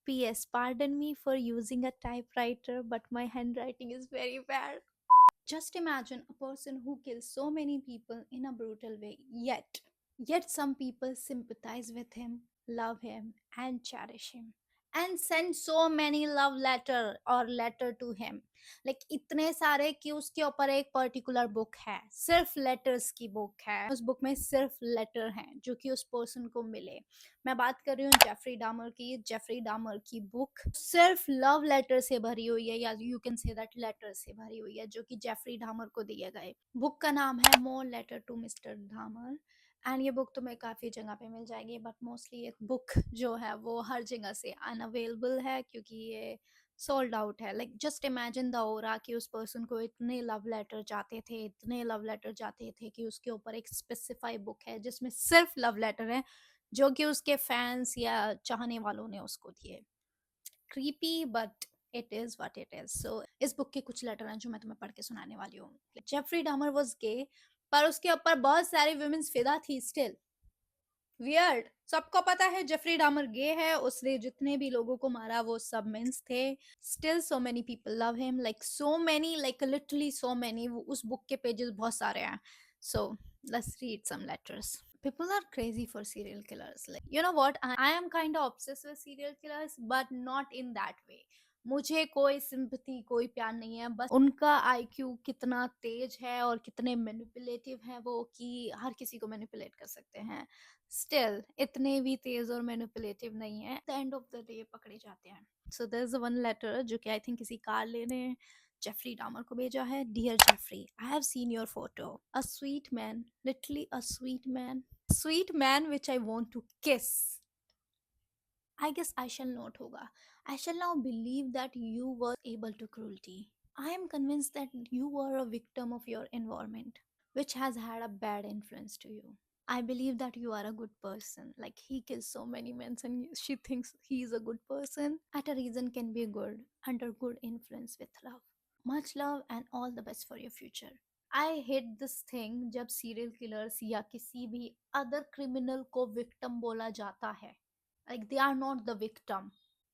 PS, pardon me for using a typewriter, but my handwriting is very bad. Just imagine a person who kills so many people in a brutal way, yet some people sympathize with him, love him, and cherish him. And send so many love letter to him. Like इतने सारे कि उसके ऊपर एक particular book है, सिर्फ letters की book है, उस बुक में सिर्फ लेटर हैं जो कि उस पर्सन को मिले। मैं बात कर रही हूँ जेफरी डामर की। जेफरी डामर की बुक सिर्फ लव लेटर से भरी हुई है, या you can say that letter से भरी हुई है जो कि जेफरी डामर को दिए गए। बुक का नाम है मोर लेटर टू मिस्टर डामर। एंड ये बुक तुम्हें काफ़ी जगह पे मिल जाएगी, बट मोस्टली ये बुक जो है वो हर जगह से अनअवेलेबल है क्योंकि ये सोल्ड आउट है। लाइक जस्ट इमेजिन द ओरा कि उस पर्सन को इतने लव लेटर जाते थे, इतने लव लेटर जाते थे कि उसके ऊपर एक स्पेसिफाई बुक है जिसमें सिर्फ लव लेटर है जो कि उसके फैंस या चाहने वालों ने उसको दिए। Creepy but it is what it is. So इस बुक के कुछ लेटर हैं जो मैं तुम्हें पढ़ के सुनाने वाली हूँ। जेफरी डामर वाज गे, पर उसके ऊपर बहुत सारी वुमेन्स फिदा थी स्टिल। वियर्ड। सबको पता है जेफरी डामर गे है, उसने जितने भी लोगों को मारा वो सब मेंस थे। Still so many people love him, like so many, like literally so many. उस बुक के पेजेस बहुत सारे हैं। So let's read some letters. People are crazy for serial killers. Like, you know what? I am kind of obsessed with serial killers, but not in that way. मुझे कोई sympathy, कोई प्यार नहीं है। बस उनका आईक्यू कितना तेज है और कितने मैनिपुलेटिव है वो कि हर किसी को मैनिपुलेट कर सकते हैं। स्टिल इतने भी तेज और मैनिपुलेटिव नहीं है, the end of the day पकड़े जाते हैं। So there is one letter जो कि आई थिंक किसी कार लेने जेफरी डामर को भेजा है। Dear Jeffrey, I have seen your photo, a sweet man, literally a sweet man, sweet man which I want to kiss. I guess I shall not hoga. I shall now believe that you were able to cruelty. I am convinced that you were a victim of your environment, which has had a bad influence to you. I believe that you are a good person. Like he kills so many men and she thinks he is a good person. At a reason can be good, under good influence with love. Much love and all the best for your future. I hate this thing जब serial killers या किसी भी other criminal को victim बोला जाता है. Like they are not the victim.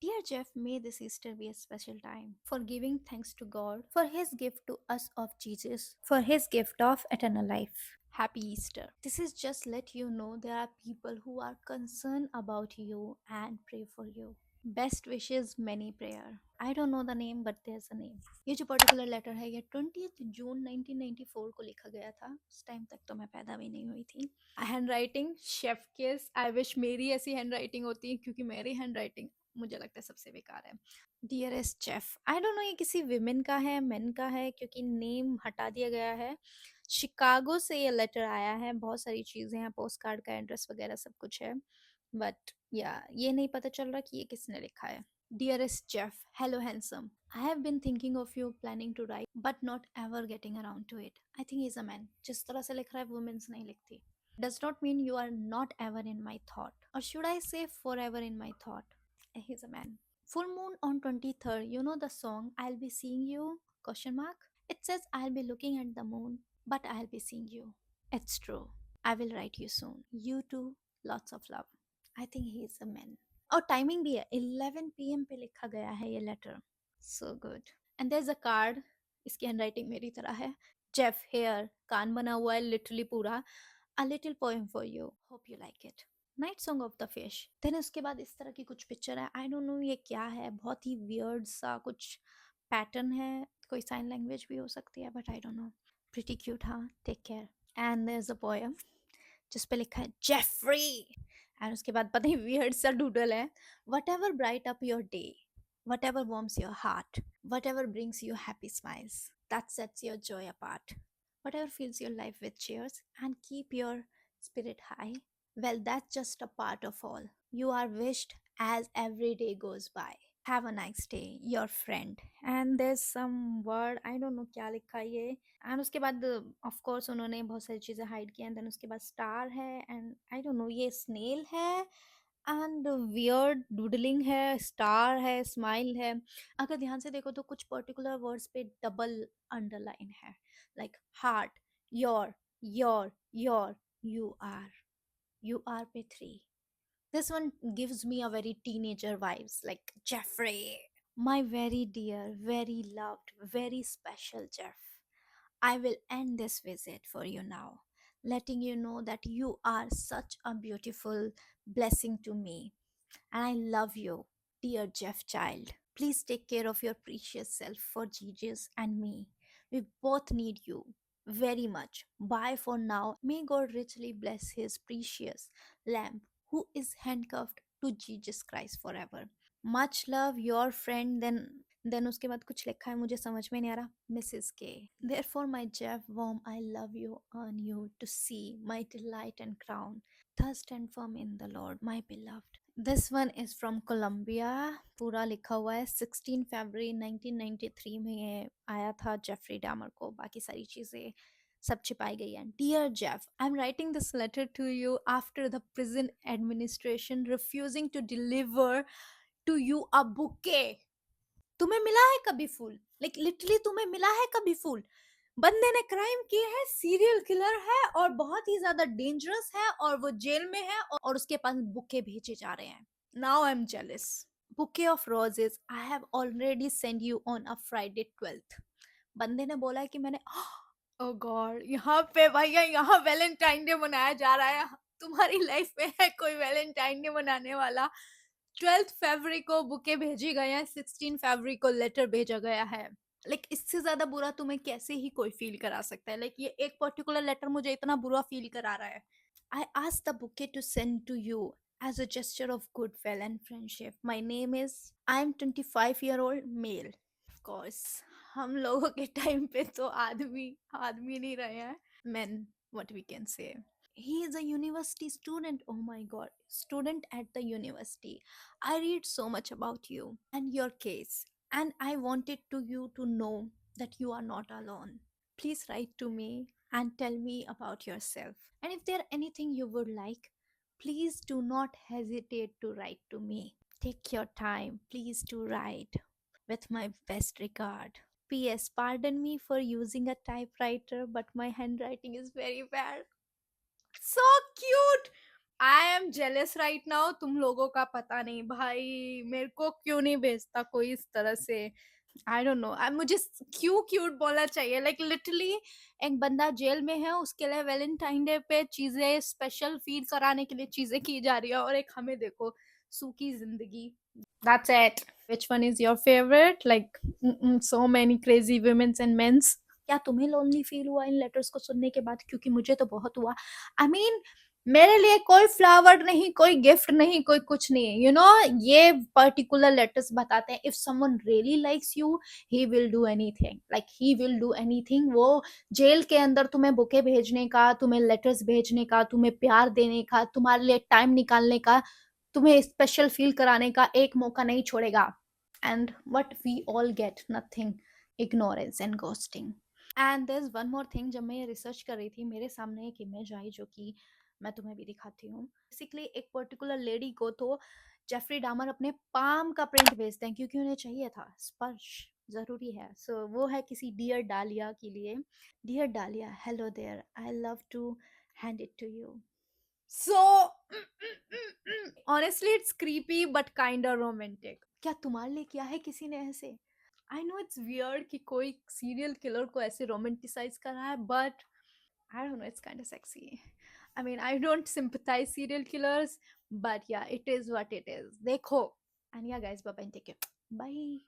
Dear Jeff, may this Easter be a special time for giving thanks to God for his gift to us of Jesus, for his gift of eternal life. Happy Easter. This is just let you know there are people who are concerned about you and pray for you. Best wishes, many prayer. I don't know the name, but there's a name. ये जो particular letter है ये 20th जून 1994 को लिखा गया था। उस time तक तो मैं पैदा भी नहीं हुई थी। हैंड राइटिंग शेफ किस। आई विश मेरी ऐसी हैंड राइटिंग होती क्योंकि मेरी हैंड राइटिंग मुझे लगता है सबसे बेकार है। Dearest Jeff, I don't know ये किसी विमेन का है मेन का है क्योंकि नेम हटा दिया गया है। शिकागो से ये लेटर आया है, बहुत सारी चीज़ें हैं, पोस्ट कार्ड का एड्रेस वगैरह सब कुछ है, बट या ये नहीं पता चल रहा कि ये किसने लिखा है। Dearest Jeff, hello handsome, I have been thinking of you, planning to write but not ever getting around to it. I think is a man. जिस तरह से लिख रहा है वुमेन्स नहीं लिखती। Does not mean you are not ever in my thought, or should I say forever in my thought. He's a man. Full moon on 23rd. You know the song I'll be seeing you? Question mark. It says I'll be looking at the moon, but I'll be seeing you. It's true. I will write you soon. You too. Lots of love. I think he is a man. और timing भी है 11 PM पे लिखा गया है ये letter. So good. And there is a card. इसकी handwriting मेरी तरह है। जेफ हेयर, कान बना हुआ है लिटरली पूरा। A little poem for you, hope you like it. Night song of the fish. Then उसके बाद इस तरह की कुछ पिक्चर है। आई डोंट नो ये क्या है, बहुत ही वियर्ड सा कुछ पैटर्न है। कोई साइन लैंग्वेज भी हो सकती है but I don't know. Pretty cute. हाँ, take care. And there is a poem जिस पे लिखा है जेफरी। एंड उसके बाद पता नहीं वियर्ड सा डूडल है। What ever bright up your day, what ever warms your heart, what ever brings you happy smiles, that sets your Joy apart, whatever fills your life with cheers and keep your spirit high, well, that's just a part of all. You are wished as every day goes by. Have a nice day, your friend. And there's some word, I don't know क्या लिखा है ये। And उसके बाद of course उन्होंने बहुत सारी चीज़ें हाइड की। एंड देन उसके बाद स्टार है एंड आई डोंट नो ये स्नेल है एंड वियर्ड डूडलिंग है, स्टार है, स्माइल है। अगर ध्यान से देखो तो कुछ पर्टिकुलर वर्ड्स पे डबल अंडरलाइन है, like heart, your, your, your, you are पे 3, This one gives me a very teenager vibes, like Jeffrey. My very dear, very loved, very special Jeff. I will end this visit for you now, letting you know that you are such a beautiful blessing to me. And I love you, dear Jeff child. Please take care of your precious self for Jesus and me. We both need you very much. Bye for now. May God richly bless his precious lamb who is handcuffed to Jesus Christ forever. Much love, your friend. Then उसके बाद कुछ लिखा है मुझे समझ में नहीं आ रहा. Mrs. K. Therefore, my Jeff warm, I love you, on you to see my delight and crown. Thus stand firm in the Lord, my beloved. This one is from Colombia. पूरा लिखा हुआ है 16 फरवरी 1993 में ये आया था जेफरी डैमर को. बाकी सारी चीजें सब छिपाई गई हैं. Dear Jeff, I'm writing this letter to you after the prison administration refusing to deliver to you a bouquet. तुम्हें मिला है कभी फूल? लाइक लिटरली तुम्हें मिला है कभी फूल? बंदे ने क्राइम किए है, सीरियल किलर है और बहुत ही ज्यादा डेंजरस है और वो जेल में है और उसके पास बुके भेजे जा रहे हैं. Now I am jealous. Bouquet of roses I have already send you on a Friday 12th. बंदे ने बोला है कि मैंने ओ गॉड, यहाँ पे भैया यहाँ वैलेंटाइन डे मनाया जा रहा है. तुम्हारी लाइफ में है कोई वैलेंटाइन डे मनाने वाला? 12th फरवरी को बुके भेजी गए हैं, 16 फरवरी को लेटर भेजा गया है. इससे ज्यादा बुरा तुम्हें कैसे ही कोई फील करा सकता है? ये एक पर्टिकुलर लेटर मुझे इतना बुरा फील करा रहा है. I asked the bouquet to send to you as a gesture of goodwill and friendship. My name is, I am 25-year-old male. Of course, हम लोगों के टाइम पे तो आदमी आदमी नहीं रहे हैं. Men, what we can say. He is a university student. Oh my god, student at the university. I read so much about you and your case, and I wanted to you to know that you are not alone. Please write to me and tell me about yourself, and if there anything you would like, please do not hesitate to write to me. Take your time, please, to write. With my best regard. PS, pardon me for using a typewriter, but my handwriting is very bad. So cute. I am jealous right now. तुम लोगों का पता नहीं भाई मेरे को क्यों नहीं भेजता कोई इस तरह से. आई डोंट नो. मुझे क्यों क्यूट बोलना चाहिए? लिटरली एक बंदा जेल में है, उसके लिए वैलेंटाइन डे पे चीजें स्पेशल फील कराने के लिए चीजें की जा रही है और एक हमें देखो सूखी जिंदगी. That's it. Which one is your favorite? So many crazy women's and men's. क्या तुम्हें लोनली फील हुआ इन लेटर्स को सुनने के बाद? क्योंकि मुझे तो बहुत हुआ. आई मीन मेरे लिए कोई फ्लावर नहीं, कोई गिफ्ट नहीं, कोई कुछ नहीं. ये पर्टिकुलर लेटर्स बताते हैं if someone really likes you, he will do anything. He will do anything. वो जेल के अंदर तुम्हें बुके भेजने का, तुम्हें लेटर्स भेजने का, तुम्हें प्यार देने का, तुम्हारे लिए टाइम निकालने का, तुम्हें स्पेशल फील कराने का एक मौका नहीं छोड़ेगा. And what we all get nothing, ignorance and ghosting. And there is one more thing. जब मैं ये रिसर्च कर रही थी मेरे सामने एक इमेज आई जो कि मैं तुम्हें भी दिखाती हूँ. बेसिकली एक पर्टिकुलर लेडी को तो जेफरी डामर अपने पाम का प्रिंट भेजते हैं क्योंकि उन्हें चाहिए था स्पर्श, जरूरी है. सो वो है किसी डियर डालिया के लिए. Dear Dahlia, hello there, I love to hand it to you. So honestly it's creepy but kinda romantic. क्या तुम्हारे लिए किया है किसी ने ऐसे? आई नो इट्स वियर्ड कि कोई सीरियल किलर को ऐसे रोमांटिसाइज कर रहा है, but I don't know, it's kind of sexy. I mean I don't sympathize serial killers, but yeah it is what it is. देखो. And yeah guys, bye bye, take care, bye.